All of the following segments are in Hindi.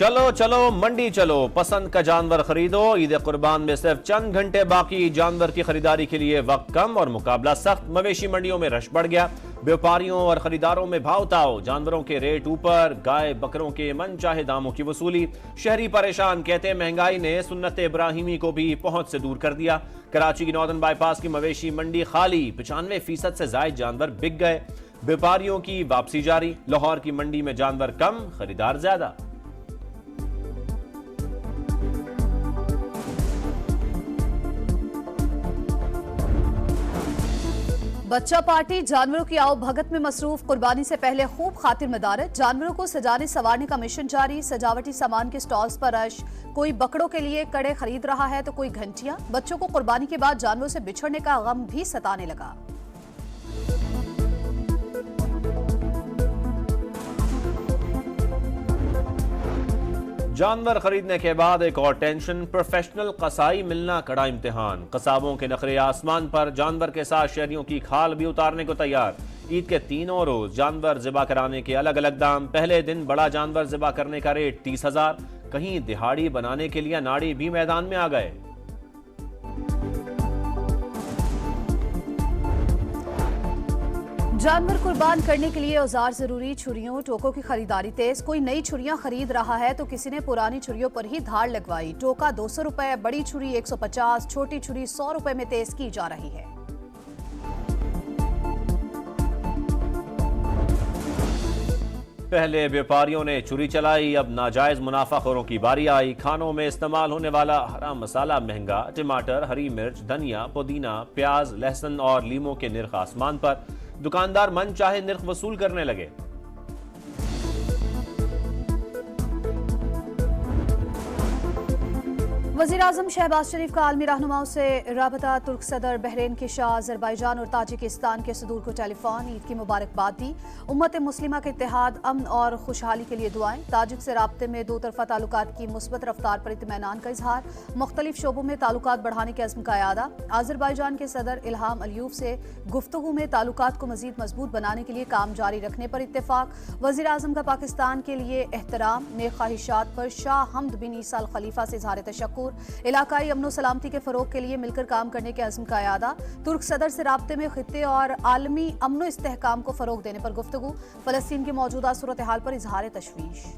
चलो चलो मंडी चलो, पसंद का जानवर खरीदो। ईद कुर्बान में सिर्फ चंद घंटे बाकी, जानवर की खरीदारी के लिए वक्त कम और मुकाबला सख्त। मवेशी मंडियों में रश बढ़ गया, व्यापारियों और खरीदारों में भाव ताव, जानवरों के रेट ऊपर, गाय बकरों के मन चाहे दामों की वसूली। शहरी परेशान, कहते महंगाई ने सुन्नत इब्राहिमी को भी पहुंच से दूर कर दिया। कराची की नॉर्दर्न बाईपास की मवेशी मंडी खाली, 95% से जायद जानवर बिक गए। व्यापारियों की वापसी जारी, लाहौर की मंडी में जानवर कम, खरीदार ज्यादा। बच्चा पार्टी जानवरों की आओ भगत में मसरूफ, कुर्बानी से पहले खूब खातिर मदारत। जानवरों को सजाने संवारने का मिशन जारी, सजावटी सामान के स्टॉल्स पर रश। कोई बकरों के लिए कड़े खरीद रहा है तो कोई घंटियां। बच्चों को कुर्बानी के बाद जानवरों से बिछड़ने का गम भी सताने लगा। जानवर खरीदने के बाद एक और टेंशन, प्रोफेशनल कसाई मिलना कड़ा इम्तिहान। कसाबों के नखरे आसमान पर, जानवर के साथ शहरियों की खाल भी उतारने को तैयार। ईद के तीनों रोज जानवर ज़िबा कराने के अलग अलग दाम। पहले दिन बड़ा जानवर ज़िबा करने का रेट 30,000, कहीं दिहाड़ी बनाने के लिए नाड़ी भी मैदान में आ गए। जानवर कुर्बान करने के लिए औजार जरूरी, छुरियों टोकों की खरीदारी तेज। कोई नई छुरियां खरीद रहा है तो किसी ने पुरानी छुरियों पर ही धार लगवाई। टोका 200 रुपए, बड़ी छुरी 150, छोटी छुरी 100 रुपए में तेज की जा रही है। पहले व्यापारियों ने छुरी चलाई, अब नाजायज मुनाफाखोरों की बारी आई। खानों में इस्तेमाल होने वाला हरा मसाला महंगा, टमाटर, हरी मिर्च, धनिया, पुदीना, प्याज, लहसुन और लीमों के निर्ख आसमान पर। दुकानदार मन चाहे निर्ख वसूल करने लगे। वज़ीर आज़म शहबाज शरीफ का आलमी रहनुमाओं से राबता। तुर्क सदर बहरीन के शाह, अज़रबैजान और ताजिकिस्तान के सदूर को टेलीफोन, ईद की मुबारकबाद दी। उम्मत मुस्लिमा के इत्तेहाद, अमन और खुशहाली के लिए दुआएं। ताजिक से राब्ते में दो तरफा ताल्लुकात की मुस्बत रफ्तार पर इत्मीनान का इजहार। मुख्तलिफ शोबों में ताल्लुकात बढ़ाने के अज़्म का यादा। अज़रबैजान के सदर इल्हाम अलियूफ से गुफ्तगू में ताल्लुकात को मज़ीद मजबूत बनाने के लिए काम जारी रखने पर इत्तेफाक। वज़ीर आज़म का पाकिस्तान के लिए एहतराम, नेक ख्वाहिशात पर शाह हमद बिन ईसा अल खलीफा से इज़हार तशक्कुर। इलाकाई अमनो सलामती के फरोग के लिए मिलकर काम करने के अज़्म का यादा। तुर्क सदर से राब्ते में खित्ते और आलमी अमनो इस्तेहकाम को फरोग देने पर गुफ्तगू। फलस्तीन की मौजूदा सूरत हाल पर इजहार तशवीश।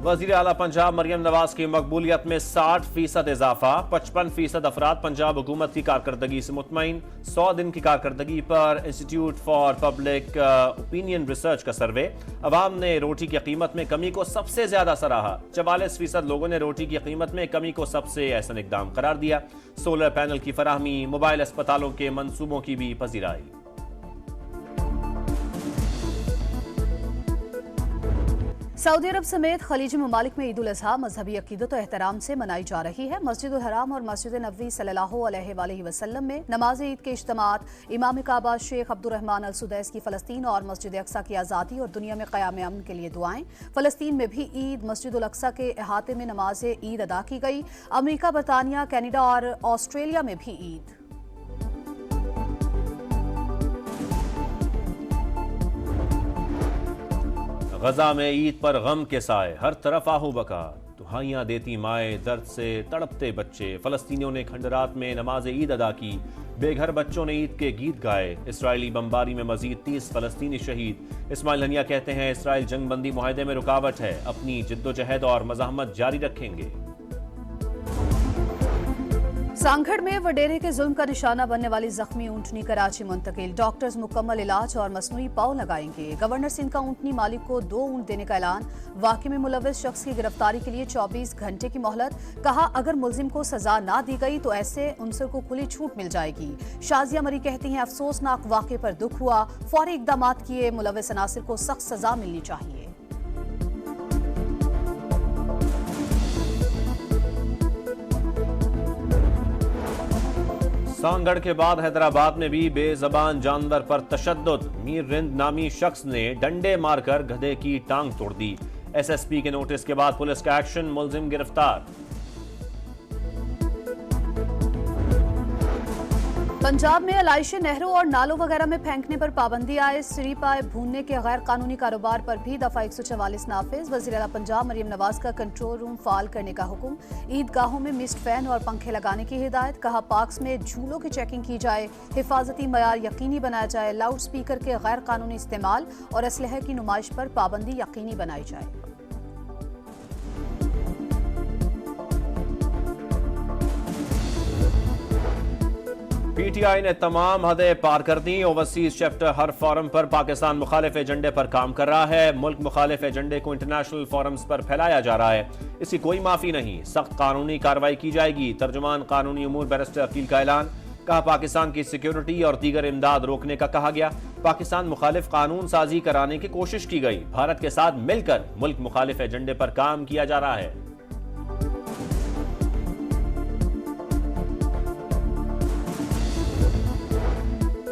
वज़ीर आला पंजाब मरियम नवाज की मकबूलियत में 60% इजाफा। 55% अफराद पंजाब हुकूमत की कारकर्दगी से मुतमईन। 100 दिन की कारकर्दगी पर institute for public opinion research का सर्वे। अवाम ने रोटी की कीमत में कमी को सबसे ज्यादा सराहा। 44% लोगों ने रोटी की कीमत में कमी को सबसे अहसन इकदाम करार दिया। सोलर पैनल की फराहमी, मोबाइल अस्पतालों के मंसूबों की भी पजीराई। सऊदी अरब समेत खलीजी ममालिक में ईद उल अज़हा मजहबी अकीदत और एहतराम से मनाई जा रही है। मस्जिद उल हराम और मस्जिद नबवी सल्लल्लाहु अलैहि वसल्लम में नमाज ईद के इज्तिमात, इमाम काबा शेख अब्दुर्रहमान अल सुदैस की फ़लस्तीन और मस्जिद अक्सा की आज़ादी और दुनिया में क़याम अमन के लिए दुआएं। फ़लस्तीन में भी ईद, मस्जिद उल अक्सा के अहाते में नमाज ईद अदा की गई। अमरीका, बरतानिया, कनाडा और ऑस्ट्रेलिया में भी ईद। गजा में ईद पर गम के साए, हर तरफ आहू बका। दुहाइयां देती माए, दर्द से तड़पते बच्चे। फलस्तीनियों ने खंडरात में नमाज ईद अदा की। बेघर बच्चों ने ईद के गीत गाए। इसराइली बमबारी में मजीद 30 फलस्तीनी शहीद। इस्माइल हनिया कहते हैं इसराइल जंगबंदी मुआहदे में रुकावट है, अपनी जिद्दोजहद और मज़ाहमत जारी रखेंगे। सांगढ़ में वडेरे के जुल्म का निशाना बनने वाली जख्मी ऊंटनी कराची मुंतकिल। डॉक्टर्स मुकम्मल इलाज और मसनूई पाँव लगाएंगे। गवर्नर सिंध का ऊंटनी मालिक को 2 ऊंट देने का ऐलान। वाक़े में मुलव्विस शख्स की गिरफ्तारी के लिए 24 घंटे की मोहलत। कहा अगर मुल्जिम को सजा ना दी गई तो ऐसे उनसर को खुली छूट मिल जाएगी। शाजिया मरी कहती हैं अफसोसनाक वाक़े पर दुख हुआ, फौरी इकदाम किए, मुलव्विस अनासिर को सख्त सजा मिलनी चाहिए। सांगढ़ के बाद हैदराबाद में भी बेजबान जानवर पर तशद्दुद। मीर रिंद नामी शख्स ने डंडे मारकर गधे की टांग तोड़ दी। एसएसपी के नोटिस के बाद पुलिस का एक्शन, मुल्जिम गिरफ्तार। पंजाब में अलाइशें नहरों और नालों वगैरह में फेंकने पर पाबंदी आए। सिरी पाए भूनने के गैर कानूनी कारोबार पर भी दफा 144 नाफिज। वज़ीर आला पंजाब मरियम नवाज का कंट्रोल रूम फाल करने का हुक्म। ईदगाहों में मिस्ट फैन और पंखे लगाने की हिदायत। कहा पार्क्स में झूलों की चेकिंग की जाए, हिफाजती मयार यकीनी बनाया जाए। लाउड स्पीकर के गैर कानूनी इस्तेमाल और असलहे की नुमाइश पर पाबंदी यकीनी बनाई जाए। पीटीआई ने तमाम हदें पार कर दी। ओवरसीज चैप्टर हर फोरम पर पाकिस्तान मुखालिफ एजेंडे पर काम कर रहा है। मुल्क मुखालिफ एजेंडे को इंटरनेशनल फोरम्स पर फैलाया जा रहा है, इसकी कोई माफी नहीं, सख्त कानूनी कार्रवाई की जाएगी। तर्जुमान कानूनी उमूर बैरिस्टर अकील का ऐलान। कहा पाकिस्तान की सिक्योरिटी और दीगर इमदाद रोकने का कहा गया। पाकिस्तान मुखालिफ कानून साजी कराने की कोशिश की गई। भारत के साथ मिलकर मुल्क मुखालिफ एजेंडे पर काम किया जा रहा है।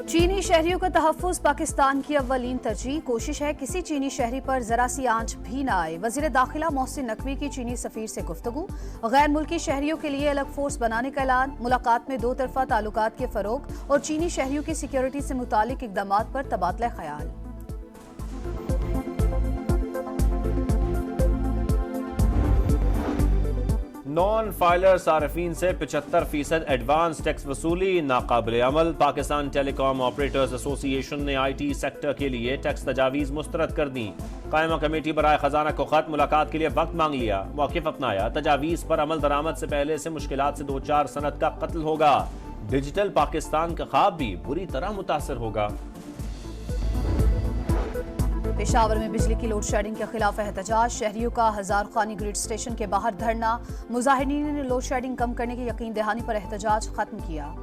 चीनी शहरियों का तहफ्फुज़ पाकिस्तान की अव्वलीन तरजीह। कोशिश है किसी चीनी शहरी पर जरा सी आंच भी न आए। वज़ीर दाखिला मोहसिन नकवी की चीनी सफीर से गुफ्तगू। गैर मुल्की शहरियों के लिए अलग फोर्स बनाने का ऐलान। मुलाकात में दो तरफा ताल्लुकात के फरोग और चीनी शहरियों की सिक्योरिटी से मुतालिक इक़दामात पर तबादला ख्याल। नॉन फाइलर सार्फिन से 75% एडवांस टैक्स वसूली नाकाबिल अमल। पाकिस्तान टेलीकॉम ऑपरेटर्स एसोसिएशन ने IT सेक्टर के लिए टैक्स तजावीज़ मुस्तरद कर दी। कायमा कमेटी बराए खजाना को खत मुलाकात के लिए वक्त मांग लिया, मौक़िफ़ अपनाया। तजावीज़ पर अमल दरामद से पहले से मुश्किलात से 2-4 सनत का कत्ल होगा। डिजिटल पाकिस्तान का ख्वाब भी बुरी तरह मुतासर होगा। पेशावर में बिजली की लोड शेडिंग के खिलाफ एहतजाज। शहरियों का हजार खानी ग्रिड स्टेशन के बाहर धरना। मुजाहिरीन ने लोड शेडिंग कम करने की यकीन दहानी पर एहतजाज खत्म किया।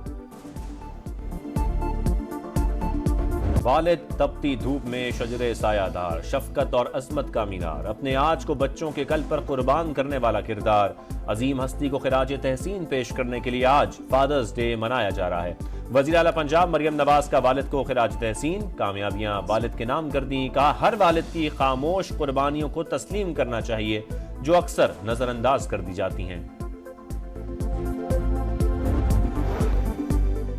वालिद तपती धूप में शजरे सायादार, शफकत और अजमत का मीनार, अपने आज को बच्चों के कल पर कुर्बान करने वाला किरदार। अजीम हस्ती को खिराज तहसीन पेश करने के लिए आज फादर्स डे मनाया जा रहा है। वज़ीर आला पंजाब मरियम नवाज का वालिद को खिराज तहसीन। कामयाबियां वालिद के नाम कर दी। कहा हर वालिद की खामोश कुर्बानियों को तस्लीम करना चाहिए जो अक्सर नजरअंदाज कर दी जाती हैं।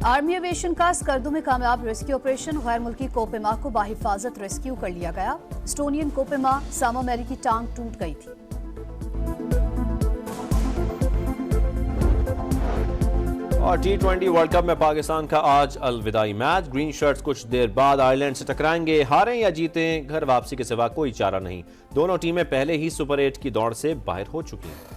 आर्मी एविएशन का स्कर्दू में कामयाब रेस्क्यू ऑपरेशन। गैर मुल्की कोपेमा को बाहिफाजत रेस्क्यू कर लिया गया। एस्टोनियन कोपेमा सामो मैरी की टांग टूट गई थी। और T20 वर्ल्ड कप में पाकिस्तान का आज अलविदाई मैच। ग्रीन शर्ट्स कुछ देर बाद आयरलैंड से टकराएंगे। हारें या जीतें, घर वापसी के सिवा कोई चारा नहीं। दोनों टीमें पहले ही सुपर 8 की दौड़ से बाहर हो चुकी हैं।